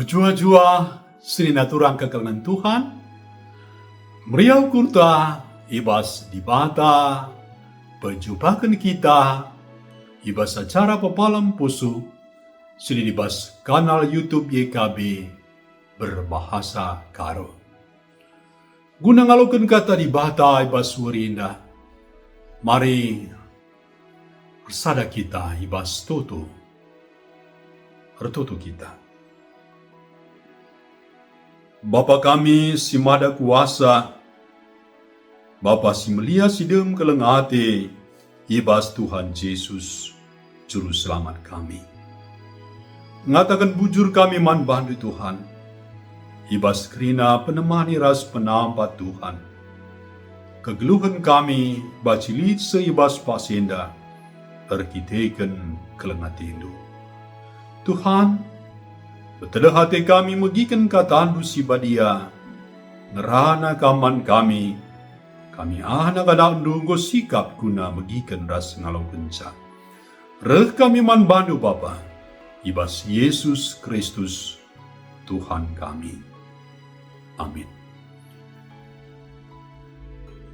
Bejua-jua sini naturang kekelengan Tuhan, meriau kurta ibas di bata, berjumpakan kita, ibas acara pepalam pusu, sini dibas kanal YouTube YKB berbahasa Karo. Guna ngalokan kata di bata ibas surinda, mari bersada kita ibas tutu, ertutu kita. Bapa kami si mada kuasa, Bapa si melia sidem kelengate, ibas Tuhan Yesus, Juru Selamat kami. Ngatakan bujur kami man bantu Tuhan, ibas kerina penemani ras penampat Tuhan. Kegeluhan kami bacilit seibas pasenda, erkiteken kelengatindu. Tuhan, betul hati kami megikan kataan busi badia, ngerana kaman kami anak nunggu sikap guna megikan ras ngalau kenca. Reh kami man bandu Bapa, ibas Yesus Kristus, Tuhan kami. Amin.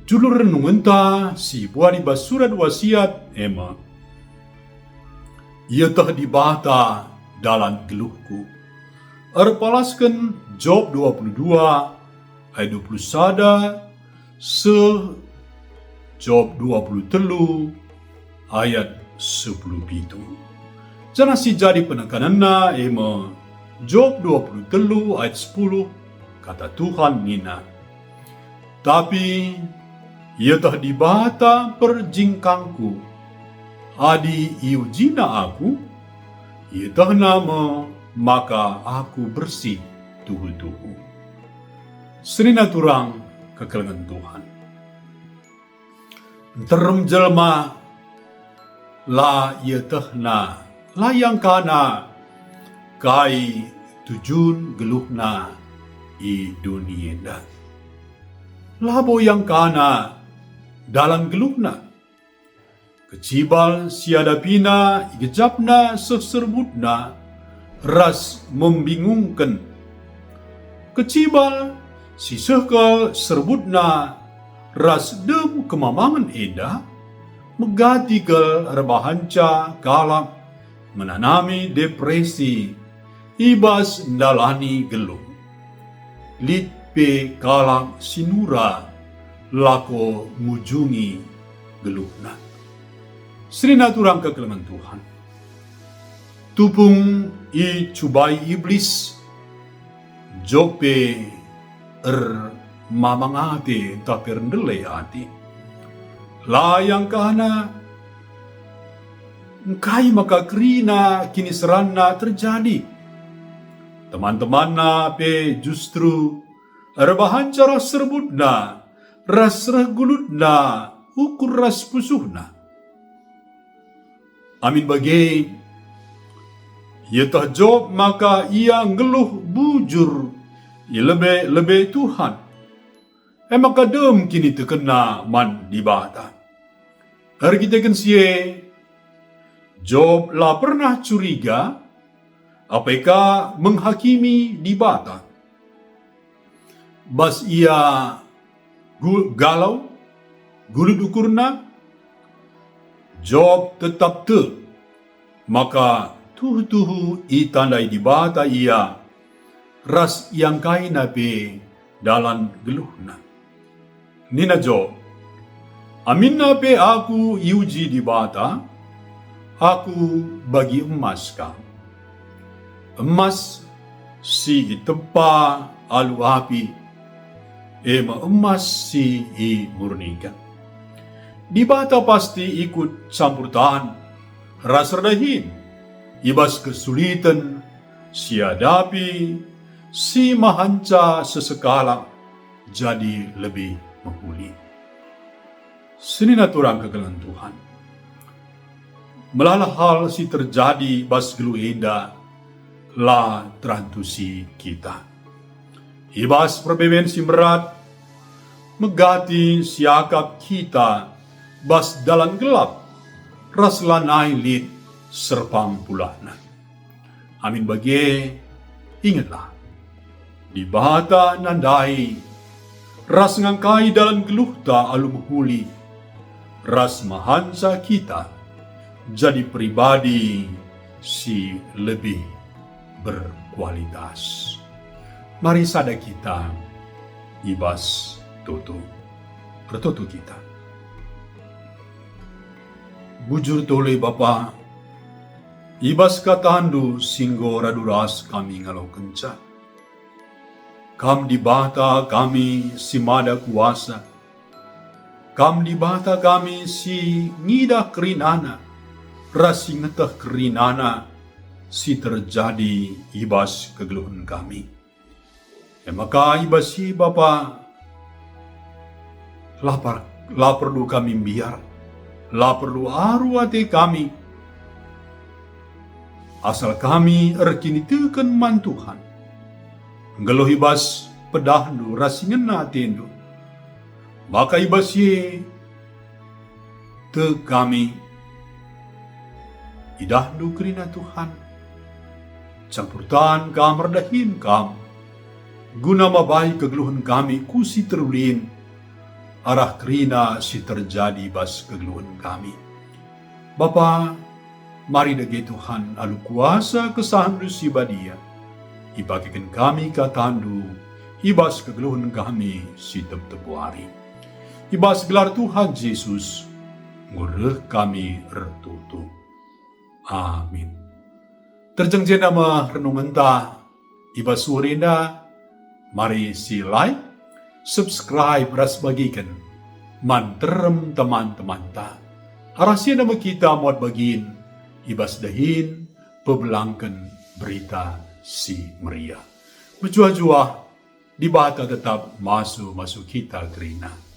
Julur renungan ta si buah ibas surat wasiat ema. Ia tah dibata dalam geluhku. Erpalaskan Job 22 ayat 21 se Job 23 ayat 10 itu. Jangan si jadi penekananna ema Job 23 ayat 10 kata Tuhan nina. Tapi ia tah dibata perjingkangku, adi iujina aku, ia tah nama maka aku bersih tuhu-tuhu. Serina turang kekelengan Tuhan. Terem jelma la ia tehna layang kana kai tujun geluhna i dunia dah. Labo yang kana dalam geluhna. Kecibal siada pina igejapna seserbutna ras membingungkan. Kecibal si sekal serbutna ras dem kemamangan eda, megati ke rebahanca kalak menanami depresi, ibas ndalani gelung. Litpe kalak sinura lako mujungi gelungna. Serina turang kekelengan Tuhan. Tupung i cubai iblis, jope mamangate tapi rendele hati. Layang kana, kai maka kerina kini serana terjadi. Teman-teman na pe justru rebahan cara serbutna, ras regulutna, ukur ras pusuhna. Amin bagi. Ia tah Job maka ia ngeluh bujur ia lebih Tuhan. Maka dem kini terkena man dibata. Hari kita kensie Job lah pernah curiga apakah menghakimi dibata. Bas ia galau gulut ukurna Job tetap te maka tuhu-tuhu itandai dibata ia ras yang kaina pe dalam geluhna. Nina Job, aminna pe aku iuji dibata, aku bagi emas ka. Emas si tempa alu api, ema emas si i murnikan. Dibata pasti ikut campur tangan, ras redahin, ibas kesulitan, siadapi, si mahanca sesekala jadi lebih menghuli. Senina turang kegelan Tuhan. Melala hal si terjadi bas gelu enda la terantusi kita. Ibas perbeben si merat, megati siakap kita bas dalam gelap, raslanai lit serpang pulahna. Amin bagi Ingatlah, di bahata nandai, ras ngangkai dalam geluhta alum huli, ras mahansa kita jadi pribadi si lebih berkualitas. Mari sada kita ibas bertutu kita. Bujur tole Bapa, ibas katandu singgo raduras kami ngalau kenca. Kam di bata kami si mada kuasa, kam di bata kami si ngida kerinana, rasi ngeteh kerinana si terjadi ibas kegeluhan kami. Maka ibas si Bapa la perlu kami biar, la perlu aru hati kami. Asal kami erkini teken man Tuhan. Ngeluh ibas pedahnu rasingen na tendu. Maka ibas ye te kami idahnu kerina Tuhan. Campurtan kam redahin kam. Guna mabai kegeluhan kami kusi terulin. Arah kerina si terjadi bas kegeluhan kami. Bapa, mari dage Tuhan alu kuasa kesahandu si badia. Ibagikan kami katandu, ibas kegeluhan kami si tepu hari. Ibas gelar Tuhan Yesus, ngureh kami retutu. Amin. Terjengjen nama renungan ta, ibas surina, mari si like, subscribe, ras bagikan, manterem teman-teman ta. Arasia nama kita muat bagiin, ibas dahin, pebelangkan berita si Maria. Berjuah-juah, di bata tetap masuk kita gerina.